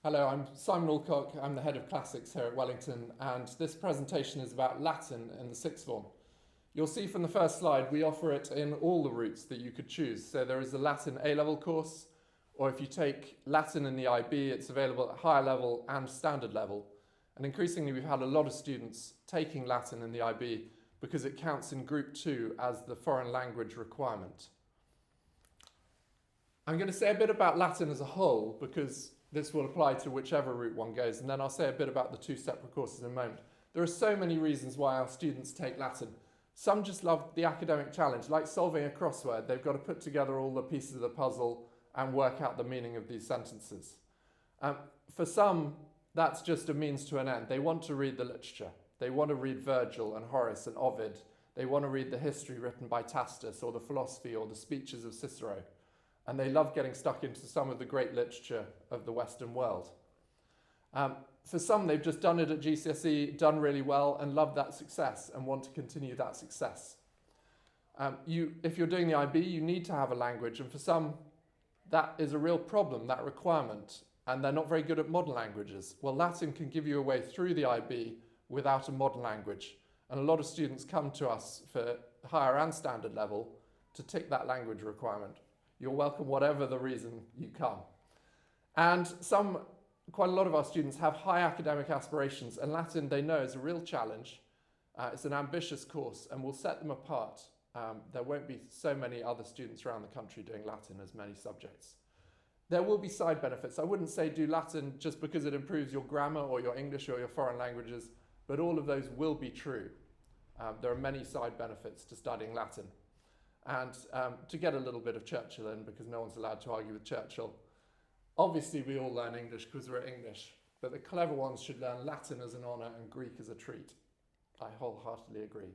Hello, I'm Simon Alcock. I'm the head of classics here at Wellington, and this presentation is about Latin in the sixth form. You'll see from the first slide we offer it in all the routes that you could choose. So there is a Latin A-level course, or if you take Latin in the IB, it's available at higher level and standard level. And increasingly we've had a lot of students taking Latin in the IB because it counts in Group 2 as the foreign language requirement. I'm going to say a bit about Latin as a whole because this will apply to whichever route one goes, and then I'll say a bit about the two separate courses in a moment. There are so many reasons why our students take Latin. Some just love the academic challenge, like solving a crossword. They've got to put together all the pieces of the puzzle and work out the meaning of these sentences. For some, that's just a means to an end. They want to read the literature. They want to read Virgil and Horace and Ovid. They want to read the history written by Tacitus or the philosophy or the speeches of Cicero. And they love getting stuck into some of the great literature of the Western world. For some, they've just done it at GCSE, done really well, and love that success and want to continue that success. If you're doing the IB, you need to have a language, and for some, that is a real problem, that requirement, and they're not very good at modern languages. Well, Latin can give you a way through the IB without a modern language, and a lot of students come to us for higher and standard level to tick that language requirement. You're welcome whatever the reason you come. And quite a lot of our students have high academic aspirations, and Latin they know is a real challenge. It's an ambitious course and will set them apart. There won't be so many other students around the country doing Latin as many subjects. There will be side benefits. I wouldn't say do Latin just because it improves your grammar or your English or your foreign languages, but all of those will be true. There are many side benefits to studying Latin. And to get a little bit of Churchill in, because no one's allowed to argue with Churchill, obviously we all learn English because we're English, but the clever ones should learn Latin as an honour and Greek as a treat. I wholeheartedly agree.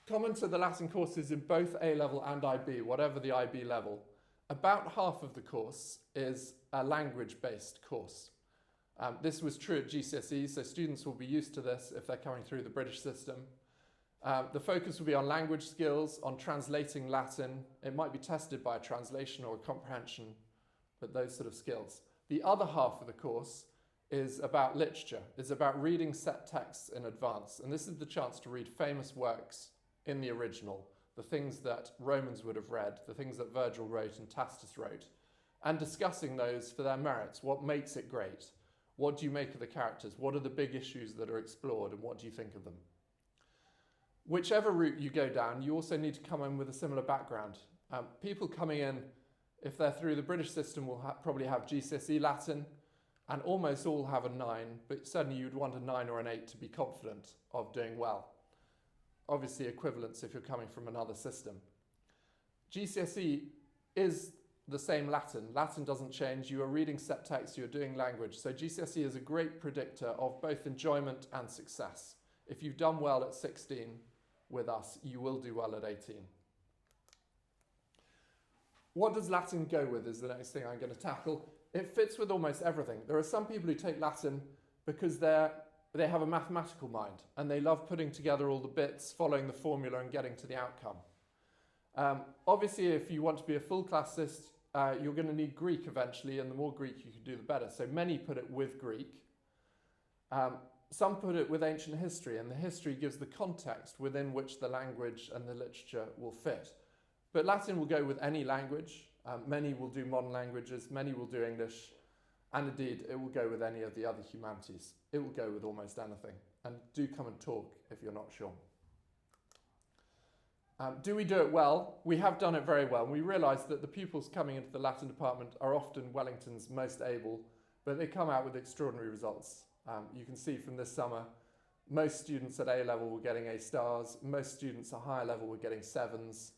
Common to the Latin courses in both A-level and IB, whatever the IB level, about half of the course is a language-based course. This was true at GCSE, so students will be used to this if they're coming through the British system. The focus will be on language skills, on translating Latin. It might be tested by a translation or a comprehension, but those sort of skills. The other half of the course is about literature. It's about reading set texts in advance. And this is the chance to read famous works in the original, the things that Romans would have read, the things that Virgil wrote and Tacitus wrote, and discussing those for their merits. What makes it great? What do you make of the characters? What are the big issues that are explored, and what do you think of them? Whichever route you go down, you also need to come in with a similar background. People coming in, if they're through the British system, will probably have GCSE Latin, and almost all have a 9, but certainly you'd want a 9 or an 8 to be confident of doing well. Obviously equivalence if you're coming from another system. GCSE is the same Latin. Latin doesn't change. You are reading set text, you're doing language. So GCSE is a great predictor of both enjoyment and success. If you've done well at 16, with us, you will do well at 18. What does Latin go with is the next thing I'm going to tackle. It fits with almost everything. There are some people who take Latin because they have a mathematical mind and they love putting together all the bits, following the formula and getting to the outcome. Obviously, if you want to be a full classicist, you're going to need Greek eventually, and the more Greek you can do, the better. So many put it with Greek. Some put it with ancient history, and the history gives the context within which the language and the literature will fit. But Latin will go with any language. Many will do modern languages, many will do English, and indeed it will go with any of the other humanities. It will go with almost anything. And do come and talk if you're not sure. Do we do it well? We have done it very well. We realise that the pupils coming into the Latin department are often Wellington's most able, but they come out with extraordinary results. You can see from this summer, most students at A-level were getting A stars, most students at higher level were getting 7s.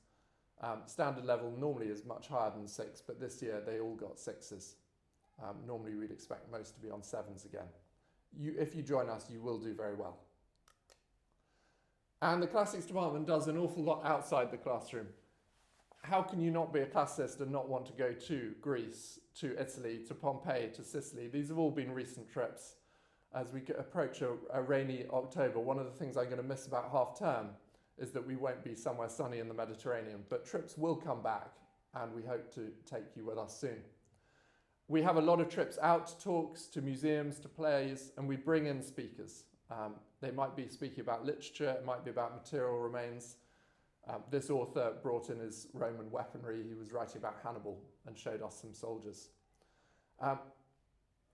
Standard level normally is much higher than 6, but this year they all got 6s. Normally we'd expect most to be on 7s again. If you join us, you will do very well. And the classics department does an awful lot outside the classroom. How can you not be a classicist and not want to go to Greece, to Italy, to Pompeii, to Sicily? These have all been recent trips. As we approach a rainy October, one of the things I'm going to miss about half term is that we won't be somewhere sunny in the Mediterranean, but trips will come back and we hope to take you with us soon. We have a lot of trips out to talks, to museums, to plays, and we bring in speakers. They might be speaking about literature, it might be about material remains. This author brought in his Roman weaponry. He was writing about Hannibal and showed us some soldiers.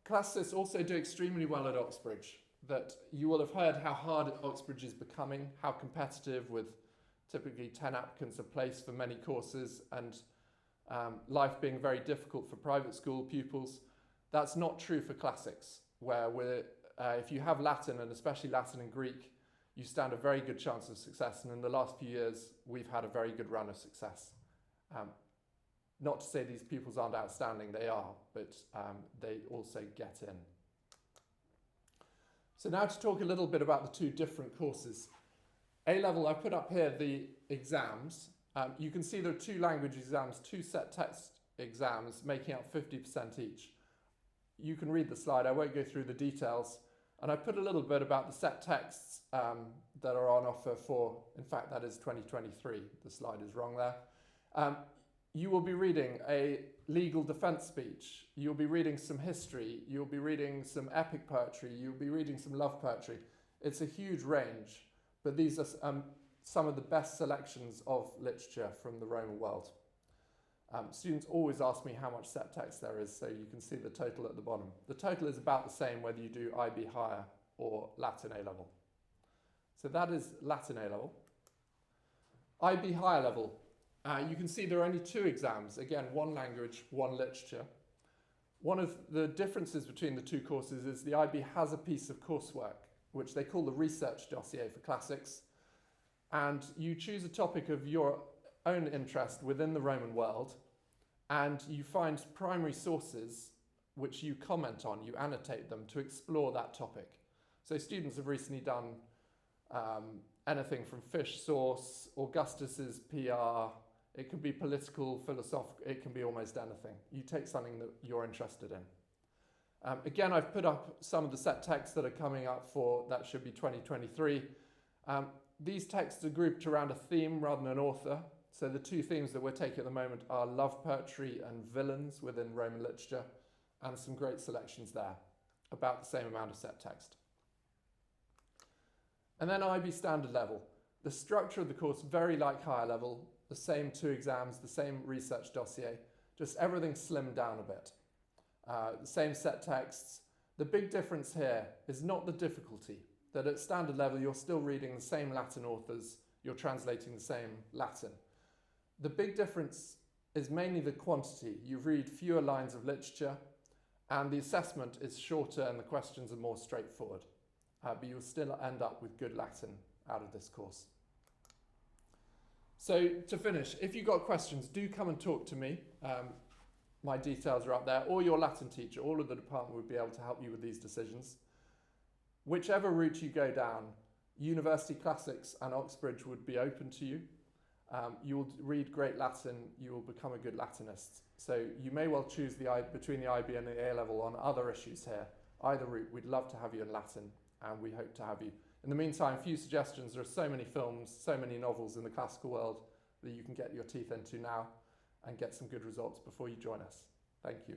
Classicists also do extremely well at Oxbridge. That you will have heard how hard Oxbridge is becoming, how competitive, with typically 10 applicants a place for many courses, and life being very difficult for private school pupils. That's not true for classics, where if you have Latin, and especially Latin and Greek, you stand a very good chance of success. And in the last few years, we've had a very good run of success. Not to say these pupils aren't outstanding, they are, but they also get in. So now to talk a little bit about the two different courses. A-level, I put up here the exams. You can see there are two language exams, two set text exams, making up 50% each. You can read the slide, I won't go through the details. And I put a little bit about the set texts that are on offer for, in fact, that is 2023. The slide is wrong there. You will be reading a legal defense speech. You'll be reading some history. You'll be reading some epic poetry. You'll be reading some love poetry. It's a huge range, but these are some of the best selections of literature from the Roman world. Students always ask me how much set text there is, so you can see the total at the bottom. The total is about the same whether you do IB Higher or Latin A-level. So that is Latin A-level. IB Higher level. You can see there are only two exams. Again, one language, one literature. One of the differences between the two courses is the IB has a piece of coursework, which they call the research dossier for classics. And you choose a topic of your own interest within the Roman world, and you find primary sources which you comment on, you annotate them to explore that topic. So students have recently done anything from fish source, Augustus's PR, it can be political, philosophical, it can be almost anything. You take something that you're interested in. Again, I've put up some of the set texts that are coming up for, that should be 2023. These texts are grouped around a theme rather than an author. So the two themes that we're taking at the moment are love poetry and villains within Roman literature, and some great selections there, about the same amount of set text. And then IB standard level. The structure of the course, very like higher level, the same two exams, the same research dossier, just everything slimmed down a bit. The same set texts. The big difference here is not the difficulty, that at standard level you're still reading the same Latin authors, you're translating the same Latin. The big difference is mainly the quantity. You read fewer lines of literature, and the assessment is shorter and the questions are more straightforward. But you'll still end up with good Latin out of this course. So to finish, if you've got questions, do come and talk to me. My details are up there, or your Latin teacher. All of the department would be able to help you with these decisions. Whichever route you go down, University Classics and Oxbridge would be open to you. You will read great Latin, you will become a good Latinist. So you may well choose between the IB and the A-level on other issues here. Either route, we'd love to have you in Latin, and we hope to have you. In the meantime, a few suggestions. There are so many films, so many novels in the classical world that you can get your teeth into now and get some good results before you join us. Thank you.